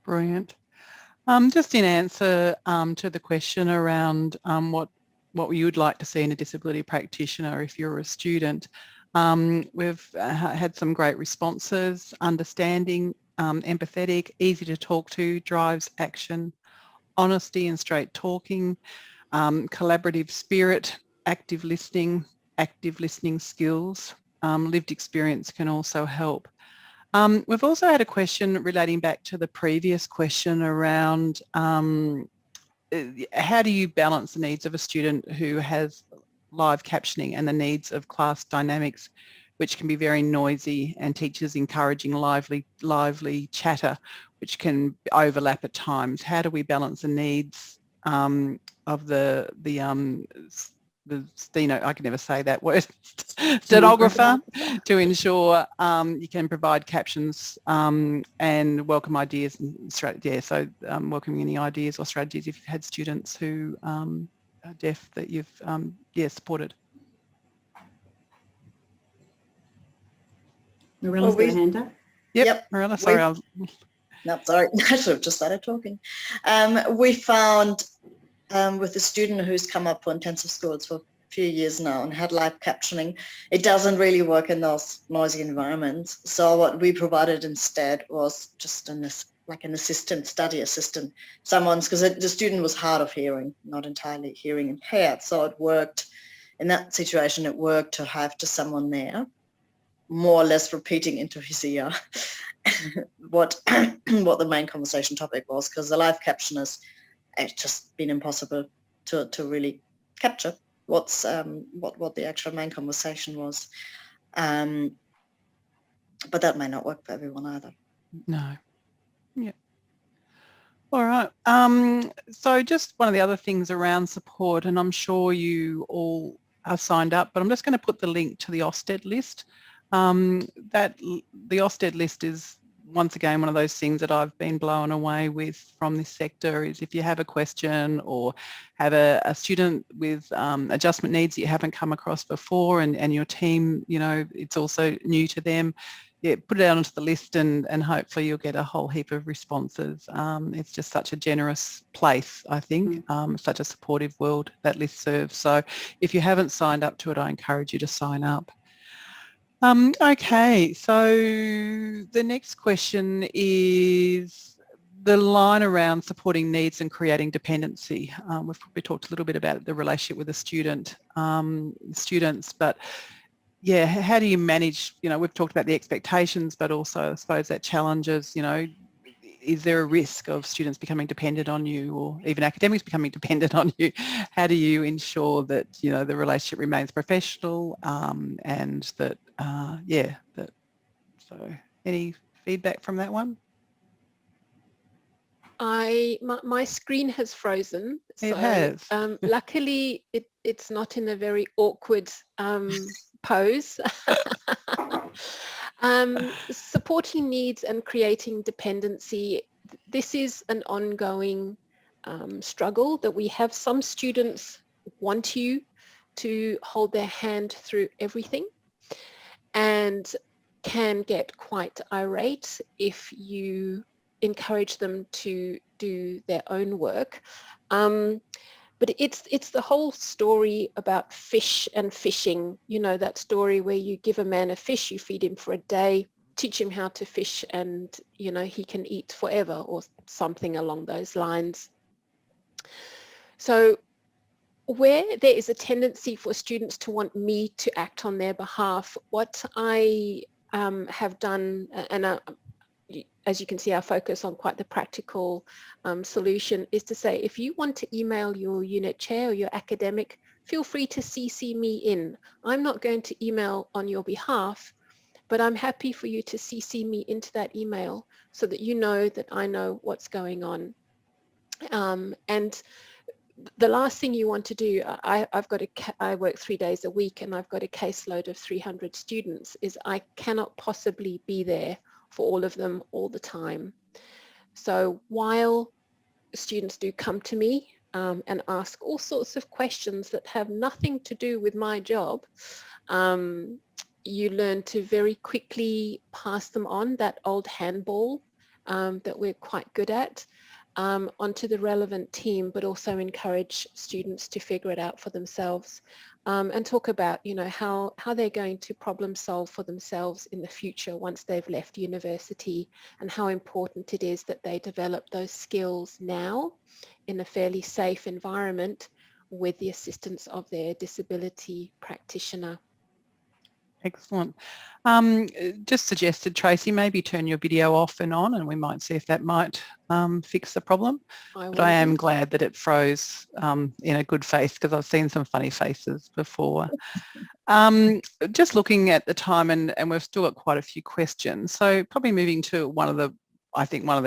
Brilliant. Just in answer to the question around what you would like to see in a disability practitioner if you're a student, we've had some great responses. Understanding, empathetic, easy to talk to, drives action, honesty and straight talking, collaborative spirit, active listening skills. Lived experience can also help. We've also had a question relating back to the previous question around how do you balance the needs of a student who has live captioning and the needs of class dynamics, which can be very noisy, and teachers encouraging lively chatter, which can overlap at times. How do we balance the needs of the I can never say that word, stenographer, to ensure you can provide captions and welcome ideas and strategies. So welcoming any ideas or strategies if you've had students who are deaf that you've supported. Mirela's got a hand up. Yep. Mirela, sorry. No, sorry, I should have just started talking. We found with a student who's come up for intensive schools for a few years now and had live captioning, it doesn't really work in those noisy environments. So what we provided instead was just an assistant, study assistant, because the student was hard of hearing, not entirely hearing impaired. So it worked, in that situation, it worked to have just someone there, more or less repeating into his ear what the main conversation topic was, because the live captioners, it's just been impossible to really capture what the actual main conversation was. But that may not work for everyone either. No. Yeah. All right. So just one of the other things around support, and I'm sure you all are signed up, but I'm just going to put the link to the Ofsted list. The Ofsted list is, once again, one of those things that I've been blown away with from this sector. Is if you have a question or have a student with adjustment needs that you haven't come across before, and your team, you know, it's also new to them, put it out onto the list, and hopefully you'll get a whole heap of responses. It's just such a generous place, I think, such a supportive world that list serves. So if you haven't signed up to it, I encourage you to sign up. Okay, so the next question is the line around supporting needs and creating dependency. We've probably talked a little bit about the relationship with the students, but yeah, how do you manage, you know, we've talked about the expectations, but also I suppose that challenges, you know, is there a risk of students becoming dependent on you, or even academics becoming dependent on you? How do you ensure that, you know, the relationship remains professional, and that, so any feedback from that one? My screen has frozen. It has. Luckily, it's not in a very awkward pose. Supporting needs and creating dependency. This is an ongoing struggle that we have. Some students want you to hold their hand through everything and can get quite irate if you encourage them to do their own work. But it's the whole story about fish and fishing. You know, that story where you give a man a fish, you feed him for a day, teach him how to fish, and, you know, he can eat forever, or something along those lines. So where there is a tendency for students to want me to act on their behalf, what I have done, and as you can see, I focus on quite the practical solution, is to say, if you want to email your unit chair or your academic, feel free to CC me in. I'm not going to email on your behalf, but I'm happy for you to CC me into that email so that you know that I know what's going on. And the last thing you want to do, I work 3 days a week and I've got a caseload of 300 students, is I cannot possibly be there for all of them all the time. So while students do come to me and ask all sorts of questions that have nothing to do with my job, you learn to very quickly pass them on, that old handball that we're quite good at, onto the relevant team, but also encourage students to figure it out for themselves, and talk about, you know, how they're going to problem solve for themselves in the future once they've left university, and how important it is that they develop those skills now in a fairly safe environment with the assistance of their disability practitioner. Excellent. Just suggested, Tracey, maybe turn your video off and on, and we might see if that might fix the problem. But I am glad that it froze in a good faith, because I've seen some funny faces before. Just looking at the time, and we've still got quite a few questions. So probably moving to one of the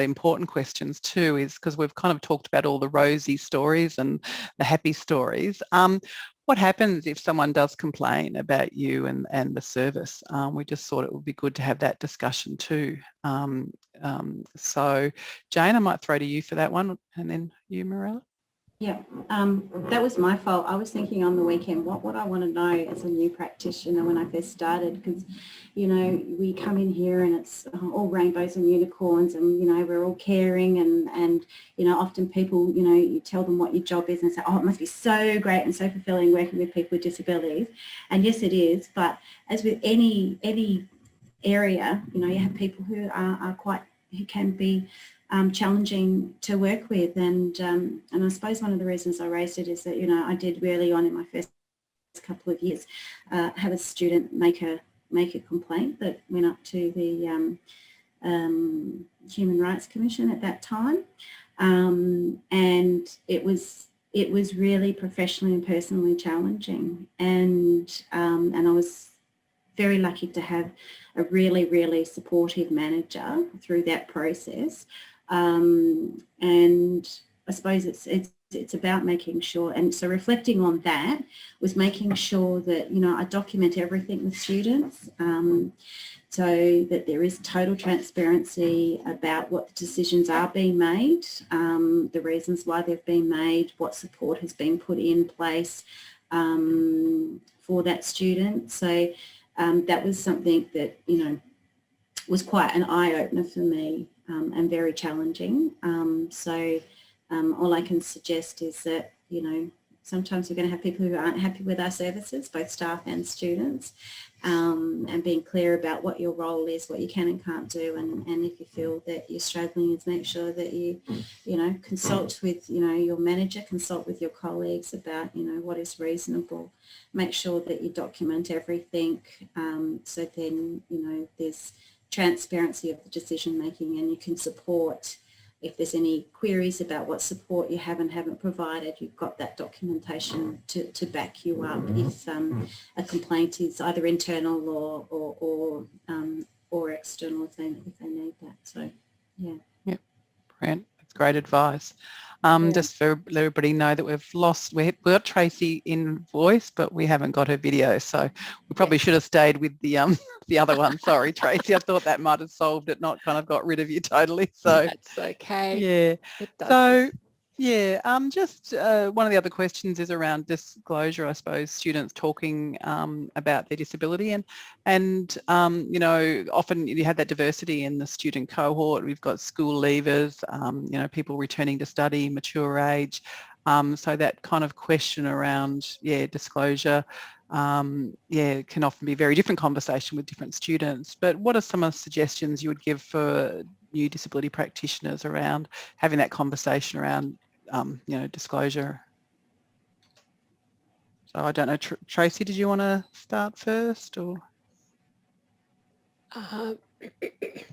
important questions too, is because we've kind of talked about all the rosy stories and the happy stories. What happens if someone does complain about you and the service? We just thought it would be good to have that discussion too. So Jayne, I might throw to you for that one, and then you, Mirela. Yeah, that was my fault. I was thinking on the weekend, what would I want to know as a new practitioner when I first started? Because, you know, we come in here and it's all rainbows and unicorns, and, you know, we're all caring, and you know, often people, you know, you tell them what your job is and say, oh, it must be so great and so fulfilling working with people with disabilities. And yes, it is. But as with any area, you know, you have people who can be challenging to work with, and I suppose one of the reasons I raised it is that, you know, I did early on in my first couple of years have a student make a complaint that went up to the Human Rights Commission at that time, and it was really professionally and personally challenging, and I was very lucky to have a really, really supportive manager through that process. And I suppose it's about making sure, and so reflecting on that was making sure that, you know, I document everything with students, so that there is total transparency about what the decisions are being made, the reasons why they've been made, what support has been put in place for that student. So that was something that, you know, was quite an eye-opener for me, and very challenging. So all I can suggest is that, you know, sometimes we're going to have people who aren't happy with our services, both staff and students, and being clear about what your role is, what you can and can't do, and if you feel that you're struggling, is make sure that you know, consult with, you know, your manager, consult with your colleagues about, you know, what is reasonable. Make sure that you document everything, so then, you know, there's transparency of the decision making, and you can support if there's any queries about what support you have and haven't provided, you've got that documentation to back you up if a complaint is either internal or external if they need that. So, yeah. Yep, brilliant. That's great advice. Just for everybody know that we've got Tracey in voice, but we haven't got her video, so we probably should have stayed with the other one. Sorry, Tracey, I thought that might have solved it, not kind of got rid of you totally. So that's okay. Yeah. So yeah, just one of the other questions is around disclosure. I suppose students talking about their disability, and you know, often you have that diversity in the student cohort. We've got school leavers, you know, people returning to study, mature age. So that kind of question around disclosure, can often be a very different conversation with different students. But what are some of the suggestions you would give for new disability practitioners around having that conversation around you know, disclosure? So I don't know, Tracey, did you want to start first, or?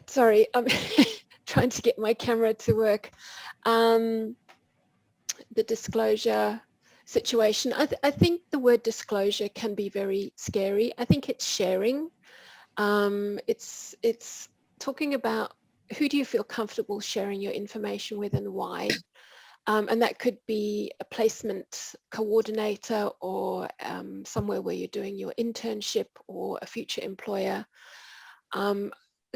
Sorry, I'm trying to get my camera to work. The disclosure situation, I think the word disclosure can be very scary. I think it's sharing. It's talking about who do you feel comfortable sharing your information with and why. And that could be a placement coordinator or somewhere where you're doing your internship or a future employer.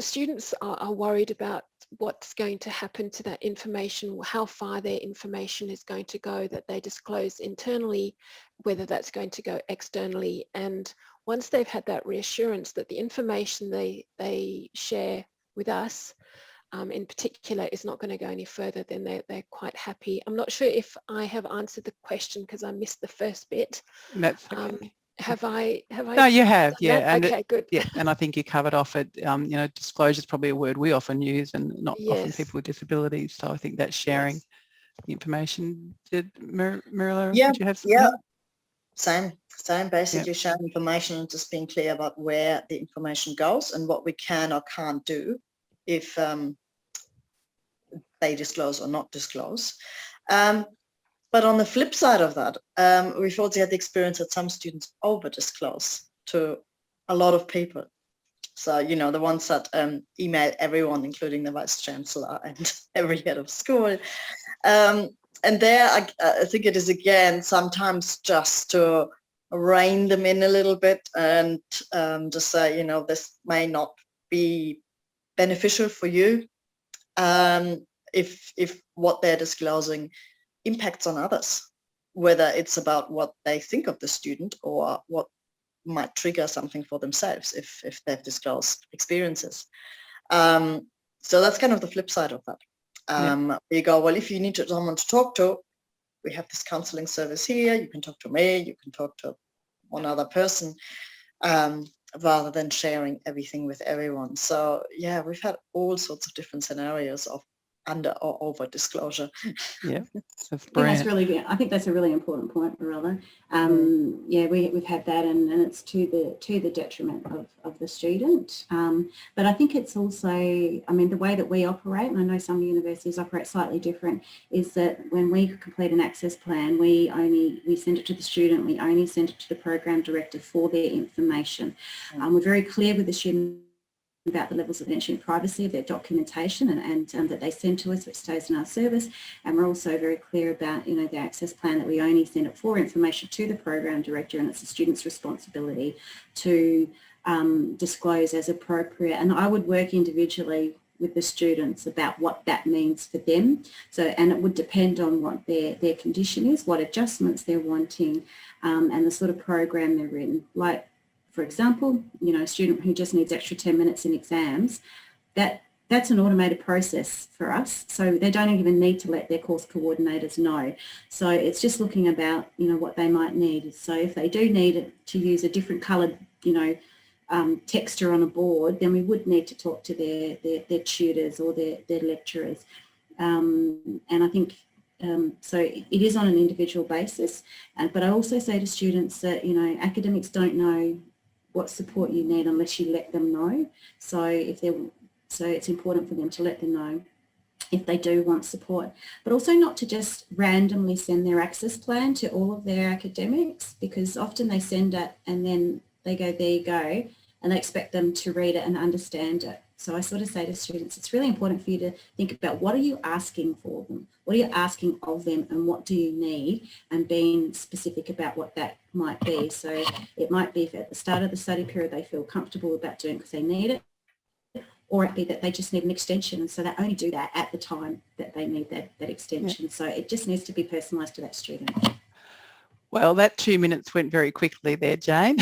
Students are worried about what's going to happen to that information, how far their information is going to go that they disclose internally, whether that's going to go externally. And once they've had that reassurance that the information they share with us in particular is not going to go any further, then they're quite happy. I'm not sure if I have answered the question because I missed the first bit. That's okay. Have I? No, you have, yeah. And okay, good. Yeah, and I think you covered off it. You know, disclosure is probably a word we often use, and not often people with disabilities. So I think that's sharing the information. Did Mirela? Yeah, did you have something? Same. Basically, sharing information and just being clear about where the information goes and what we can or can't do if they disclose or not disclose. But on the flip side of that, we've also had the experience that some students over-disclose to a lot of people. So, you know, the ones that email everyone, including the Vice Chancellor and every head of school. And there, I think it is, again, sometimes just to rein them in a little bit and just say, you know, this may not be beneficial for you if what they're disclosing impacts on others, whether it's about what they think of the student or what might trigger something for themselves if they've disclosed experiences. So that's kind of the flip side of that. You go, well, if you need someone to talk to, we have this counseling service here, you can talk to me, you can talk to one other person, rather than sharing everything with everyone. So yeah, we've had all sorts of different scenarios of under or over disclosure. Yeah, that's brilliant. I think that's a really important point, Mirela. Yeah, we've had that, and it's to the detriment of the student. But I think it's also, I mean, the way that we operate, and I know some universities operate slightly different, is that when we complete an access plan, we send it to the student. We only send it to the program director for their information. We're very clear with the student about the levels of entry and privacy of their documentation and that they send to us, which stays in our service. And we're also very clear about, you know, the access plan, that we only send it for information to the program director, and it's the student's responsibility to disclose as appropriate. And I would work individually with the students about what that means for them. So, and it would depend on what their condition is, what adjustments they're wanting, and the sort of program they're in. Like, for example, you know, a student who just needs extra 10 minutes in exams, that's an automated process for us. So they don't even need to let their course coordinators know. So it's just looking about, you know, what they might need. So if they do need to use a different coloured, you know, texture on a board, then we would need to talk to their tutors or their lecturers. And I think, so it is on an individual basis. But I also say to students that, you know, academics don't know what support you need unless you let them know. So it's important for them to let them know if they do want support, but also not to just randomly send their access plan to all of their academics, because often they send it and then they go, there you go, and they expect them to read it and understand it. So I sort of say to students, it's really important for you to think about what are you asking for them? What are you asking of them, and what do you need, and being specific about what that might be. So it might be if at the start of the study period they feel comfortable about doing it because they need it, or it be that they just need an extension, and so they only do that at the time that they need that extension. Yeah. So it just needs to be personalised to that student. Well, that 2 minutes went very quickly there, Jayne.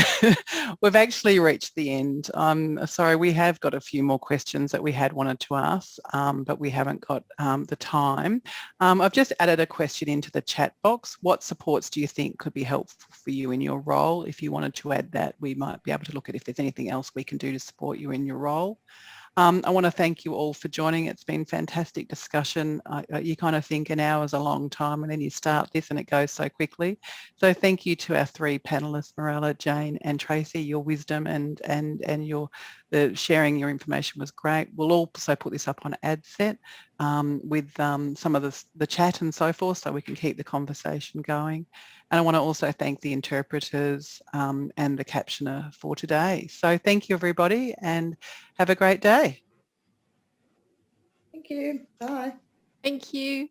We've actually reached the end. I'm sorry, we have got a few more questions that we had wanted to ask, but we haven't got the time. I've just added a question into the chat box. What supports do you think could be helpful for you in your role? If you wanted to add that, we might be able to look at if there's anything else we can do to support you in your role. I want to thank you all for joining. It's been fantastic discussion. You kind of think an hour is a long time, and then you start this and it goes so quickly. So thank you to our 3 panellists, Mirela, Jayne and Tracey. Your wisdom and your sharing your information was great. We'll also put this up on ADCET with some of the chat and so forth, so we can keep the conversation going. And I want to also thank the interpreters and the captioner for today. So thank you, everybody, and have a great day. Thank you. Bye. Thank you.